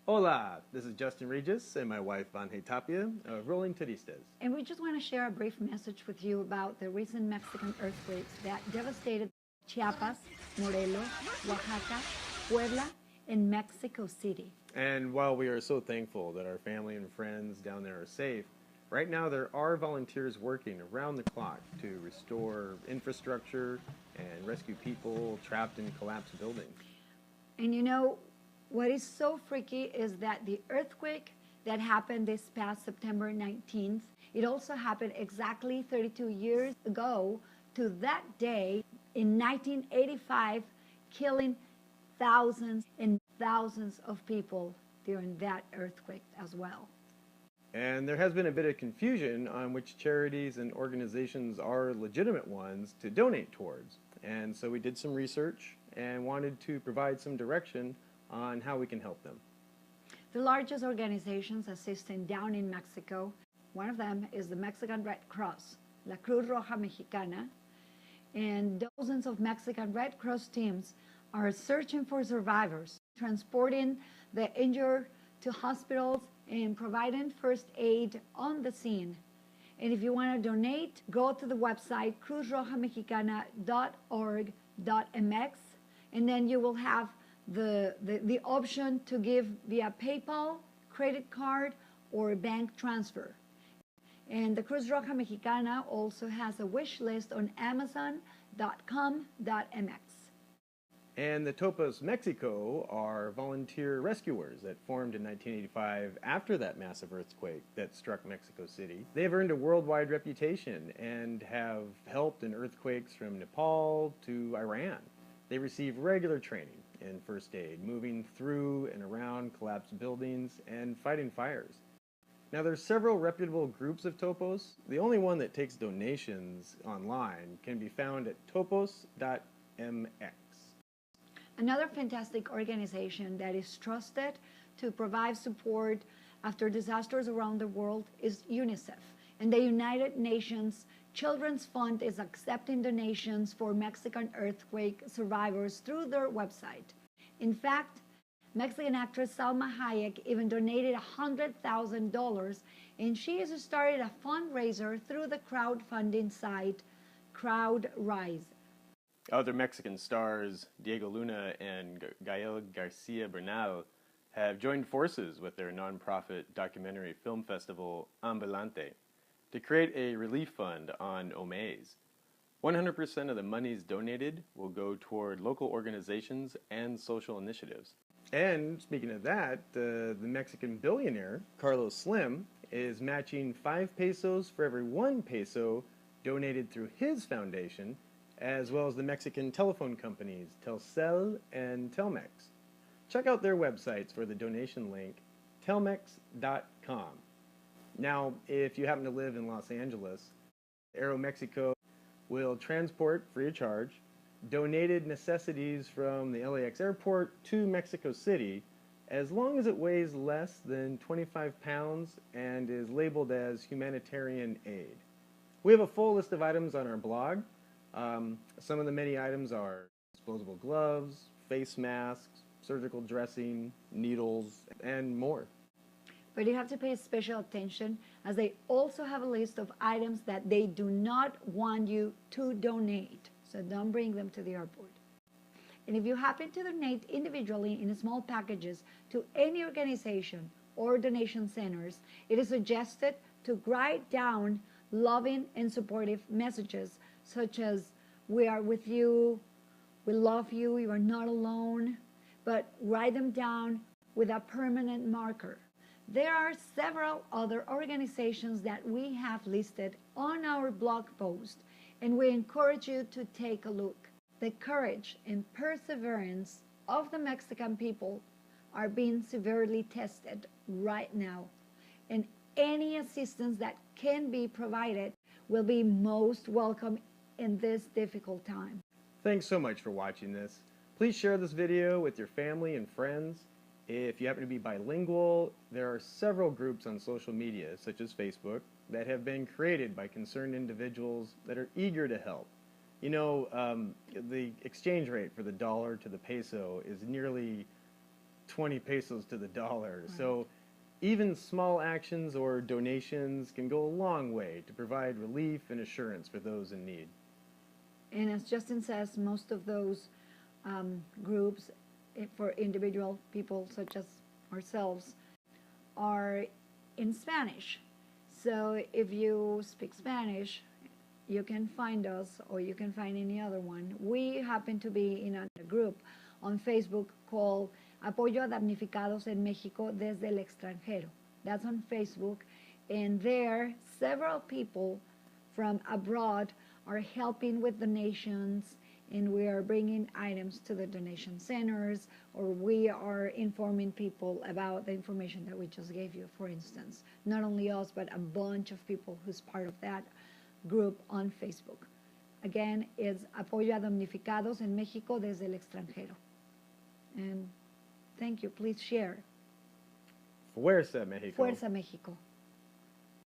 Hola, this is Justin Regis and my wife Vanje Tapia of Rolling Tworistas. And we just want to share a brief message with you about the recent Mexican earthquakes that devastated Chiapas, Morelos, Oaxaca, Puebla, and Mexico City. And while we are so thankful that our family and friends down there are safe, right now there are volunteers working around the clock to restore infrastructure and rescue people trapped in collapsed buildings. And you know, what is so freaky is that the earthquake that happened this past September 19th, it also happened exactly 32 years ago to that day in 1985, killing thousands and thousands of people during that earthquake as well. And there has been a bit of confusion on which charities and organizations are legitimate ones to donate towards. And so we did some research and wanted to provide some direction on how we can help them. The largest organizations assisting down in Mexico, one of them is the Mexican Red Cross, La Cruz Roja Mexicana, and dozens of Mexican Red Cross teams are searching for survivors, transporting the injured to hospitals and providing first aid on the scene. And if you want to donate, go to the website cruzrojamexicana.org.mx, and then you will have the option to give via PayPal, credit card, or bank transfer. And the Cruz Roja Mexicana also has a wish list on Amazon.com.mx. And the Topos Mexico are volunteer rescuers that formed in 1985 after that massive earthquake that struck Mexico City. They have earned a worldwide reputation and have helped in earthquakes from Nepal to Iran. They receive regular training in first aid, moving through and around collapsed buildings and fighting fires. Now there's several reputable groups of Topos. The only one that takes donations online can be found at topos.mx. Another fantastic organization that is trusted to provide support after disasters around the world is UNICEF. And the United Nations Children's Fund is accepting donations for Mexican earthquake survivors through their website. In fact, Mexican actress Salma Hayek even donated $100,000, and she has started a fundraiser through the crowdfunding site CrowdRise. Other Mexican stars, Diego Luna and Gael Garcia Bernal, have joined forces with their nonprofit documentary film festival Ambulante to create a relief fund on Omaze. 100% of the monies donated will go toward local organizations and social initiatives. And speaking of that, the Mexican billionaire, Carlos Slim, is matching 5 pesos for every 1 peso donated through his foundation, as well as the Mexican telephone companies Telcel and Telmex. Check out their websites for the donation link, telmex.com. Now, if you happen to live in Los Angeles, Aeromexico will transport, free of charge, donated necessities from the LAX airport to Mexico City, as long as it weighs less than 25 pounds and is labeled as humanitarian aid. We have a full list of items on our blog. Some of the many items are disposable gloves, face masks, surgical dressing, needles, and more. But you have to pay special attention as they also have a list of items that they do not want you to donate. So don't bring them to the airport. And if you happen to donate individually in small packages to any organization or donation centers, it is suggested to write down loving and supportive messages such as, "We are with you," "We love you," "You are not alone," but write them down with a permanent marker. There are several other organizations that we have listed on our blog post, and we encourage you to take a look. The courage and perseverance of the Mexican people are being severely tested right now, and any assistance that can be provided will be most welcome in this difficult time. Thanks so much for watching this. Please share this video with your family and friends. If you happen to be bilingual, there are several groups on social media, such as Facebook, that have been created by concerned individuals that are eager to help. You know, the exchange rate for the dollar to the peso is nearly 20 pesos to the dollar. Right. So even small actions or donations can go a long way to provide relief and assurance for those in need. And as Justin says, most of those groups for individual people such as ourselves are in Spanish. So if you speak Spanish, you can find us or you can find any other one. We happen to be in a group on Facebook called Apoyo a Damnificados en México desde el extranjero. That's on Facebook. And there, several people from abroad are helping with donations, and we are bringing items to the donation centers, or we are informing people about the information that we just gave you, for instance. Not only us, but a bunch of people who's part of that group on Facebook. Again, it's Apoyo a Damnificados en México desde el extranjero. And thank you. Please share. Fuerza, Mexico. Fuerza México.